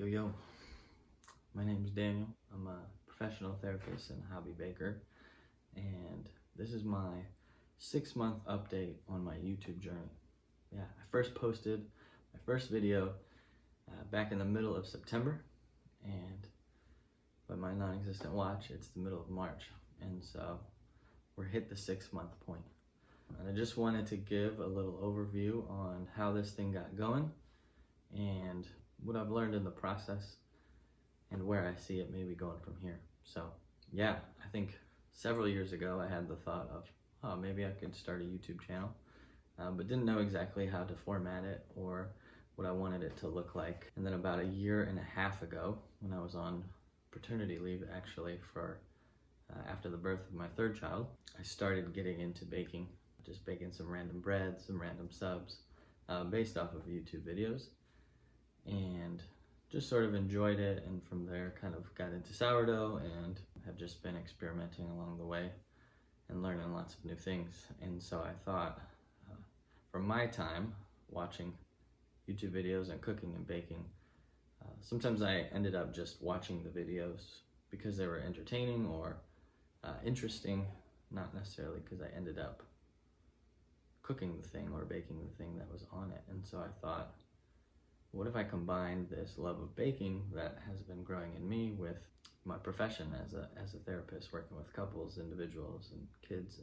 Yo, my name's Daniel. I'm a professional therapist and hobby baker, and this is my 6-month update on my YouTube journey. I first posted my first video back in the middle of September, and by my non-existent watch, it's the middle of March, and so we're hit the 6-month point. And I just wanted to give a little overview on how this thing got going and what I've learned in the process and where I see it maybe going from here. So I think several years ago I had the thought of, maybe I could start a YouTube channel, but didn't know exactly how to format it or what I wanted it to look like. And then about 1.5 years ago, when I was on paternity leave actually for after the birth of my third child, I started getting into baking, just baking some random breads, some random subs, based off of YouTube videos, and just sort of enjoyed it, and from there kind of got into sourdough and have just been experimenting along the way and learning lots of new things. And so I thought, from my time watching YouTube videos and cooking and baking, sometimes I ended up just watching the videos because they were entertaining or interesting, not necessarily because I ended up cooking the thing or baking the thing that was on it. And so I thought, what if I combined this love of baking that has been growing in me with my profession as a therapist, working with couples, individuals, and kids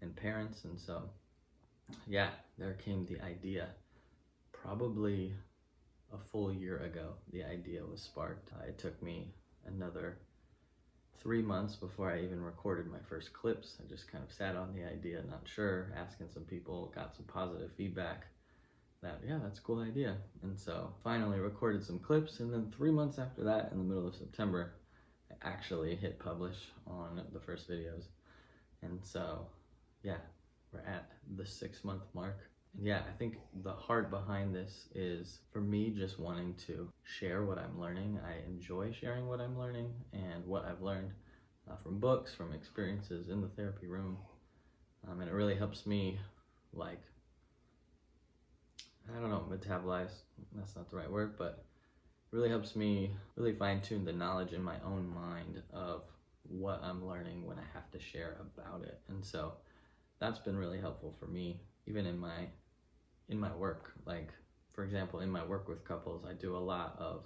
and parents. And so there came the idea. Probably a full year ago, the idea was sparked. It took me another 3 months before I even recorded my first clips. I just kind of sat on the idea, not sure, asking some people, got some positive feedback that, that's a cool idea. And so finally recorded some clips, and then 3 months after that, in the middle of September, I actually hit publish on the first videos. And so we're at the 6-month mark. And I think the heart behind this is, for me, just wanting to share what I'm learning. I enjoy sharing what I'm learning and what I've learned from books, from experiences in the therapy room. And it really helps me, metabolize, that's not the right word, but it really helps me really fine-tune the knowledge in my own mind of what I'm learning when I have to share about it. And so that's been really helpful for me, even in my work. Like, for example, in my work with couples, I do a lot of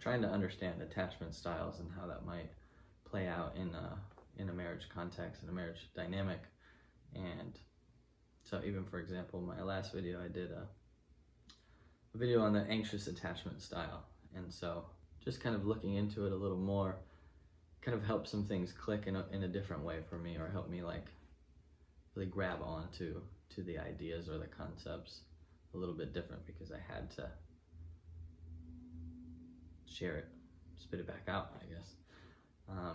trying to understand attachment styles and how that might play out in a marriage context, in a marriage dynamic. And so even, for example, my last video, I did a video on the anxious attachment style. And so just kind of looking into it a little more kind of helped some things click in a different way for me, or help me really grab onto the ideas or the concepts a little bit different, because I had to share it, spit it back out, I guess.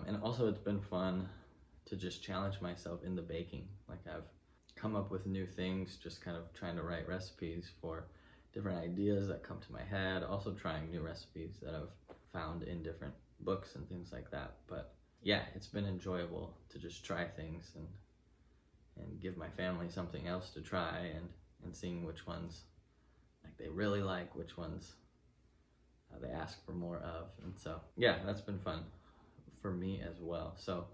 And also it's been fun to just challenge myself in the baking. Like, I've come up with new things, just kind of trying to write recipes for different ideas that come to my head, also trying new recipes that I've found in different books and things like that. But it's been enjoyable to just try things and give my family something else to try, and seeing which ones they really like, which ones they ask for more of. And so that's been fun for me as well. So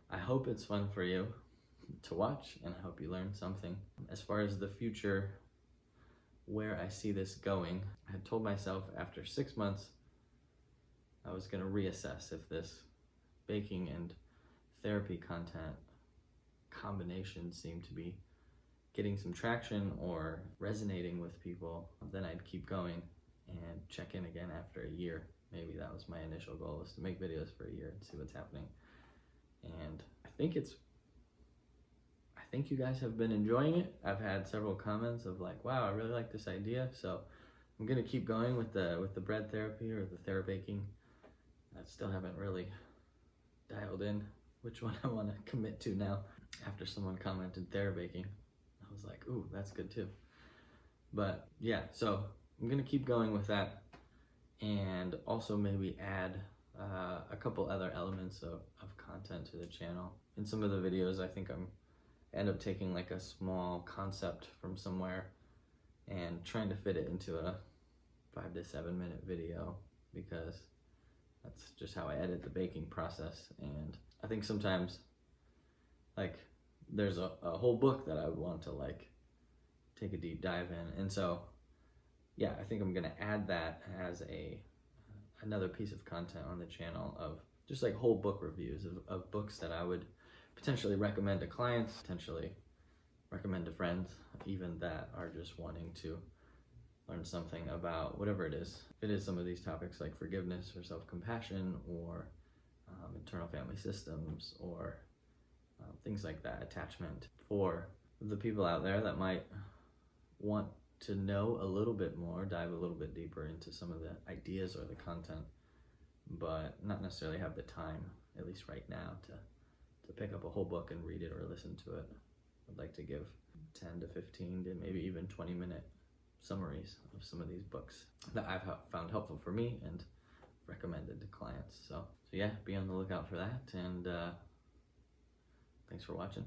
I hope it's fun for you to watch, and I hope you learned something. As far as the future, where I see this going, I had told myself after 6 months I was going to reassess if this baking and therapy content combination seemed to be getting some traction or resonating with people. Then I'd keep going and check in again after 1 year. Maybe that was my initial goal, was to make videos for 1 year and see what's happening. And I think you guys have been enjoying it. I've had several comments of wow, I really like this idea. So I'm gonna keep going with the bread therapy or the therabaking. I still haven't really dialed in which one I want to commit to now. After someone commented therabaking, I was like, ooh, that's good too. But so I'm gonna keep going with that, and also maybe add a couple other elements of content to the channel. In some of the videos, I think I end up taking a small concept from somewhere and trying to fit it into 5 to 7 minute video, because that's just how I edit the baking process. And I think sometimes, like, there's a whole book that I would want to like take a deep dive in. And so, yeah, I think I'm gonna add that as another piece of content on the channel, of just like whole book reviews of books that I would potentially recommend to clients, potentially recommend to friends, even that are just wanting to learn something about whatever it is. If it is some of these topics like forgiveness or self-compassion or internal family systems or things like that, attachment, for the people out there that might want to know a little bit more, dive a little bit deeper into some of the ideas or the content, but not necessarily have the time, at least right now, to pick up a whole book and read it or listen to it. I'd like to give 10 to 15 to maybe even 20-minute summaries of some of these books that I've found helpful for me and recommended to clients. So yeah, be on the lookout for that, and thanks for watching.